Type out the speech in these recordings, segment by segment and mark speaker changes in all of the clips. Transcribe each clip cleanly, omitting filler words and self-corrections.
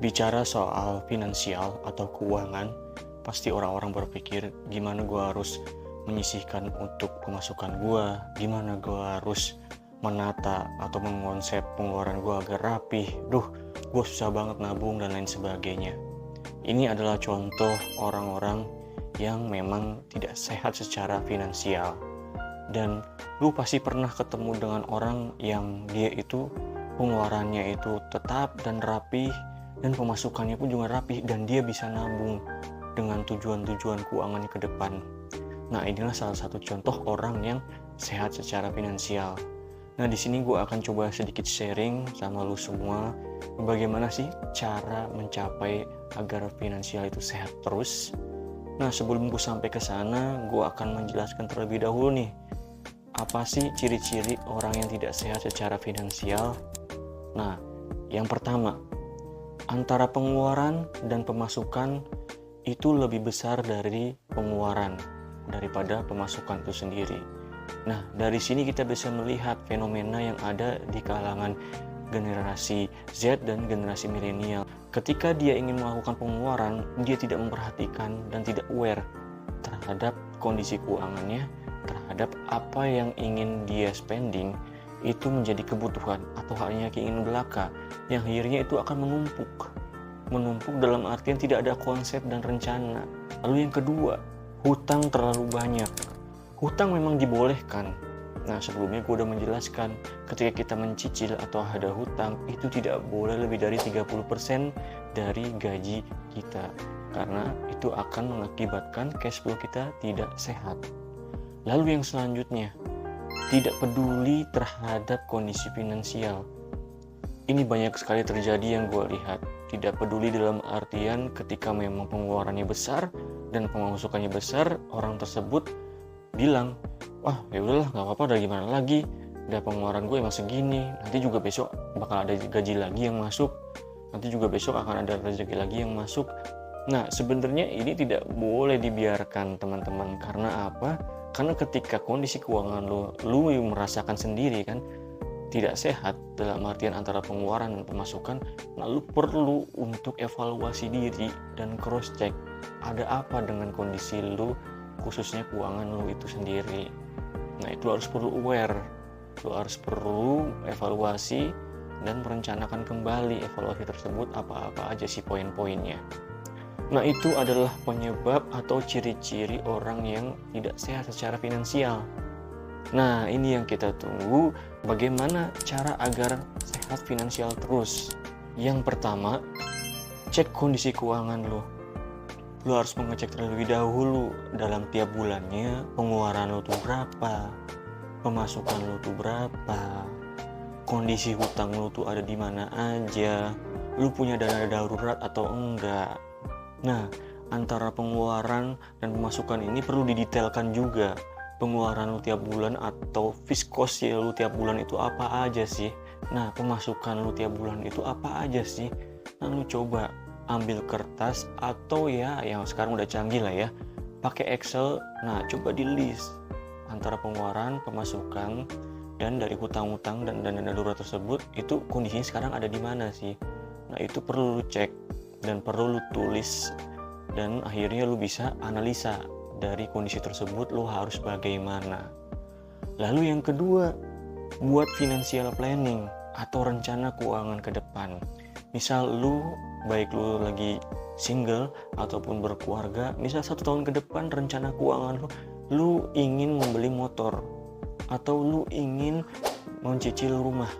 Speaker 1: Bicara soal finansial atau keuangan, pasti orang-orang berpikir gimana gue harus menyisihkan untuk pemasukan gue, gimana gue harus menata atau mengonsep pengeluaran gue agar rapih. Gue susah banget nabung dan lain sebagainya. Ini adalah contoh orang-orang yang memang tidak sehat secara finansial. Dan lu pasti pernah ketemu dengan orang yang dia itu pengeluarannya itu tetap dan rapih, dan pemasukannya pun juga rapih, dan dia bisa nabung dengan tujuan-tujuan keuangannya ke depan. Nah, inilah salah satu contoh orang yang sehat secara finansial. Nah, di sini gue akan coba sedikit sharing sama lu semua bagaimana sih cara mencapai agar finansial itu sehat terus. Nah, sebelum gue sampai ke sana, gue akan menjelaskan terlebih dahulu nih, apa sih ciri-ciri orang yang tidak sehat secara finansial? Nah, yang pertama, antara pengeluaran dan pemasukan itu lebih besar dari pengeluaran daripada pemasukan itu sendiri. Nah, dari sini kita bisa melihat fenomena yang ada di kalangan generasi Z dan generasi milenial. Ketika dia ingin melakukan pengeluaran, dia tidak memperhatikan dan tidak aware terhadap kondisi keuangannya, terhadap apa yang ingin dia spending itu menjadi kebutuhan atau hanya keinginan belaka yang akhirnya itu akan menumpuk dalam artian tidak ada konsep dan rencana. Lalu yang kedua, hutang terlalu banyak. Hutang memang dibolehkan. Nah, sebelumnya gue udah menjelaskan, ketika kita mencicil atau ada hutang, itu tidak boleh lebih dari 30% dari gaji kita, karena itu akan mengakibatkan cash flow kita tidak sehat. Lalu yang selanjutnya, tidak peduli terhadap kondisi finansial. Ini banyak sekali terjadi yang gue lihat. Tidak peduli dalam artian ketika memang pengeluarannya besar dan pemasukannya besar, orang tersebut bilang, wah ya udahlah nggak apa-apa, udah gimana lagi, udah pengeluaran gue emang segini, nanti juga besok bakal ada gaji lagi yang masuk, nanti juga besok akan ada rezeki lagi yang masuk. Nah, sebenarnya ini tidak boleh dibiarkan, teman-teman. Karena apa? Karena ketika kondisi keuangan lu merasakan sendiri kan tidak sehat dalam artian antara pengeluaran dan pemasukan, nah lu perlu untuk evaluasi diri dan cross check ada apa dengan kondisi lu, khususnya keuangan lu itu sendiri. Nah, itu harus perlu aware, lu harus perlu evaluasi dan merencanakan kembali evaluasi tersebut apa-apa aja sih poin-poinnya. Nah, itu adalah penyebab atau ciri-ciri orang yang tidak sehat secara finansial. Nah, ini yang kita tunggu, bagaimana cara agar sehat finansial terus. Yang pertama, cek kondisi keuangan lo. Lo harus mengecek terlebih dahulu dalam tiap bulannya, pengeluaran lo tuh berapa, pemasukan lo tuh berapa, kondisi hutang lo tuh ada di mana aja, lo punya dana darurat atau enggak. Nah, antara pengeluaran dan pemasukan ini perlu didetailkan juga. Pengeluaran lu tiap bulan atau fixed cost lu tiap bulan itu apa aja sih? Nah, pemasukan lu tiap bulan itu apa aja sih? Nah, lu coba ambil kertas atau ya yang sekarang udah canggih lah ya, pakai Excel. Nah, coba di list antara pengeluaran, pemasukan, dan dari hutang-hutang dan dana darurat tersebut itu kondisinya sekarang ada di mana sih? Nah, itu perlu lu cek dan perlu lu tulis, dan akhirnya lu bisa analisa dari kondisi tersebut lu harus bagaimana. Lalu yang kedua, buat financial planning atau rencana keuangan ke depan. Misal lu, baik lu lagi single ataupun berkeluarga, misal 1 tahun ke depan rencana keuangan lu ingin membeli motor, atau lu ingin mencicil rumah,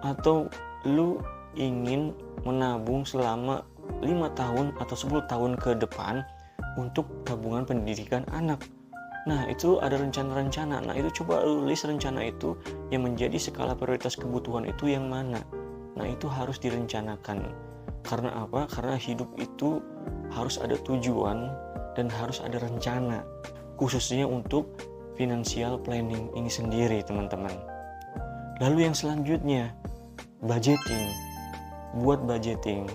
Speaker 1: atau lu ingin menabung selama 5 tahun atau 10 tahun ke depan untuk tabungan pendidikan anak. Nah, itu ada rencana-rencana. Nah, itu coba lu list rencana itu yang menjadi skala prioritas kebutuhan itu yang mana. Nah, itu harus direncanakan. Karena apa? Karena hidup itu harus ada tujuan dan harus ada rencana, khususnya untuk financial planning ini sendiri, teman-teman. Lalu yang selanjutnya, budgeting. Buat budgeting.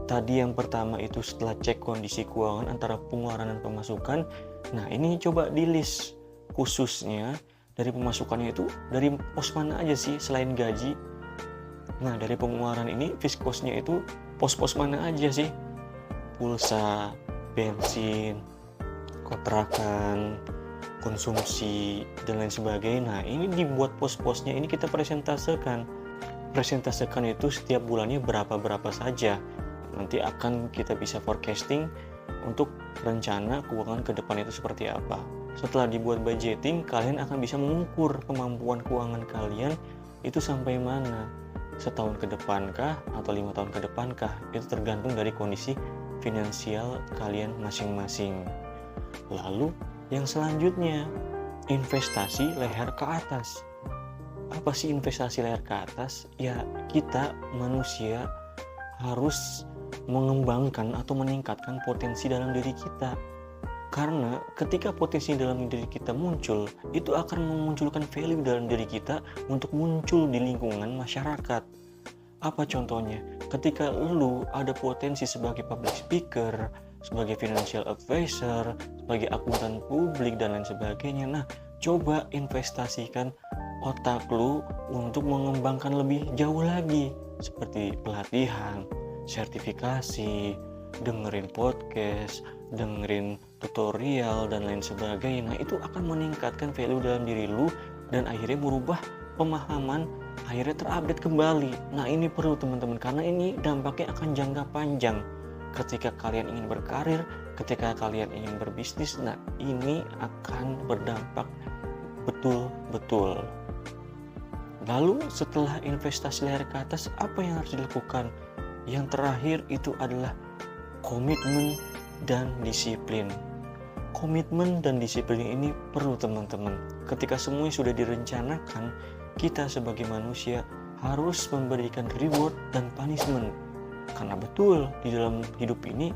Speaker 1: Tadi yang pertama itu setelah cek kondisi keuangan antara pengeluaran dan pemasukan. Nah, ini coba di list khususnya dari pemasukannya itu dari pos mana aja sih selain gaji. Nah, dari pengeluaran ini fixed cost-nya itu pos-pos mana aja sih? Pulsa, bensin, kontrakan, konsumsi, dan lain sebagainya. Nah, ini dibuat pos-posnya, ini kita presentasekan. Presentasekan itu setiap bulannya berapa-berapa saja. Nanti akan kita bisa forecasting untuk rencana keuangan ke depan itu seperti apa. Setelah dibuat budgeting, kalian akan bisa mengukur kemampuan keuangan kalian itu sampai mana. Setahun ke depankah atau 5 tahun ke depankah? Itu tergantung dari kondisi finansial kalian masing-masing. Lalu yang selanjutnya, investasi leher ke atas. Apa sih investasi leher ke atas? Ya, kita manusia harus mengembangkan atau meningkatkan potensi dalam diri kita. Karena ketika potensi dalam diri kita muncul, itu akan memunculkan value dalam diri kita untuk muncul di lingkungan masyarakat. Apa contohnya? Ketika lu ada potensi sebagai public speaker, sebagai financial advisor, sebagai akuntan publik, dan lain sebagainya. Nah, coba investasikan otak lu untuk mengembangkan lebih jauh lagi, seperti pelatihan, sertifikasi, dengerin podcast, dengerin tutorial, dan lain sebagainya. Nah, itu akan meningkatkan value dalam diri lu dan akhirnya merubah pemahaman, akhirnya terupdate kembali. Nah, ini perlu teman-teman, karena ini dampaknya akan jangka panjang. Ketika kalian ingin berkarir, ketika kalian ingin berbisnis, nah ini akan berdampak betul-betul. Lalu setelah investasi leher ke atas, apa yang harus dilakukan? Yang terakhir itu adalah komitmen dan disiplin. Komitmen dan disiplin ini perlu teman-teman. Ketika semuanya sudah direncanakan, kita sebagai manusia harus memberikan reward dan punishment. Karena betul, di dalam hidup ini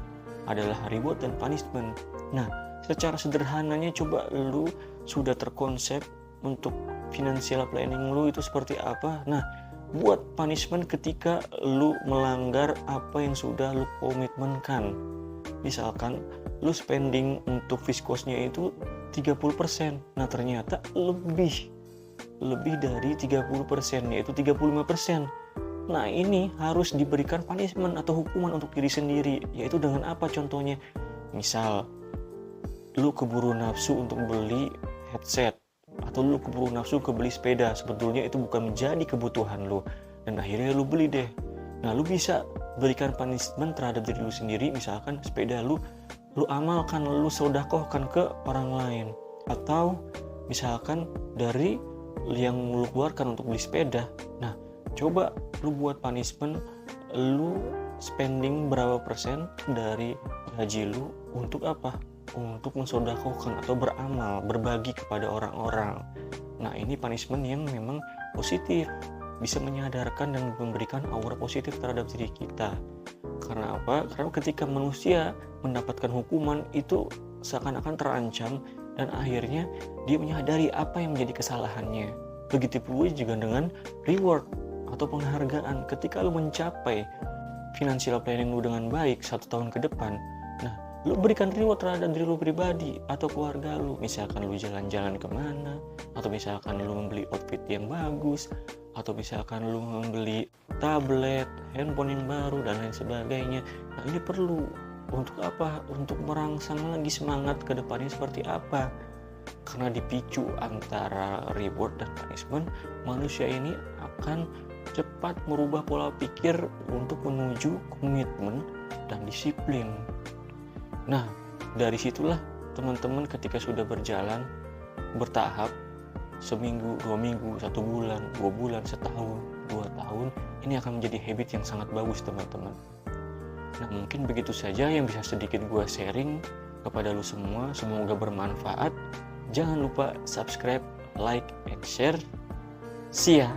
Speaker 1: adalah reward dan punishment. Nah, secara sederhananya coba lu sudah terkonsep untuk financial planning lu itu seperti apa. Nah, buat punishment ketika lu melanggar apa yang sudah lu komitmenkan. Misalkan lu spending untuk viskosnya itu 30%. Nah, ternyata lebih dari 30%, yaitu 35%. Nah, ini harus diberikan punishment atau hukuman untuk diri sendiri, yaitu dengan apa contohnya? Misal, lu keburu nafsu untuk beli headset, atau lu keburu nafsu ke beli sepeda, sebetulnya itu bukan menjadi kebutuhan lu, dan akhirnya lu beli deh. Nah, lu bisa berikan punishment terhadap diri lu sendiri, misalkan sepeda lu amalkan, lu sedekahkan ke orang lain, atau misalkan dari yang lu keluarkan untuk beli sepeda. Nah, coba lu buat punishment, lu spending berapa persen dari gaji lu untuk apa? Untuk mensedekahkan atau beramal, berbagi kepada orang-orang. Nah, ini punishment yang memang positif, bisa menyadarkan dan memberikan aura positif terhadap diri kita. Karena apa? Karena ketika manusia mendapatkan hukuman itu seakan-akan terancam dan akhirnya dia menyadari apa yang menjadi kesalahannya. Begitu pula juga dengan reward atau penghargaan. Ketika lu mencapai financial planning lu dengan baik 1 tahun ke depan, nah lu berikan reward terhadap diri lu pribadi atau keluarga lu. Misalkan lu jalan-jalan kemana, atau misalkan lu membeli outfit yang bagus, atau misalkan lu membeli tablet, handphone yang baru, dan lain sebagainya. Nah, ini perlu untuk apa? Untuk merangsang lagi semangat ke depannya seperti apa? Karena dipicu antara reward dan punishment, manusia ini akan cepat merubah pola pikir untuk menuju komitmen dan disiplin. Nah, dari situlah teman-teman ketika sudah berjalan bertahap, seminggu, 2 minggu, 1 bulan, 2 bulan, setahun, 2 tahun, ini akan menjadi habit yang sangat bagus teman-teman. Nah, mungkin begitu saja yang bisa sedikit gue sharing kepada lu semua. Semoga bermanfaat. Jangan lupa subscribe, like, and share. See ya!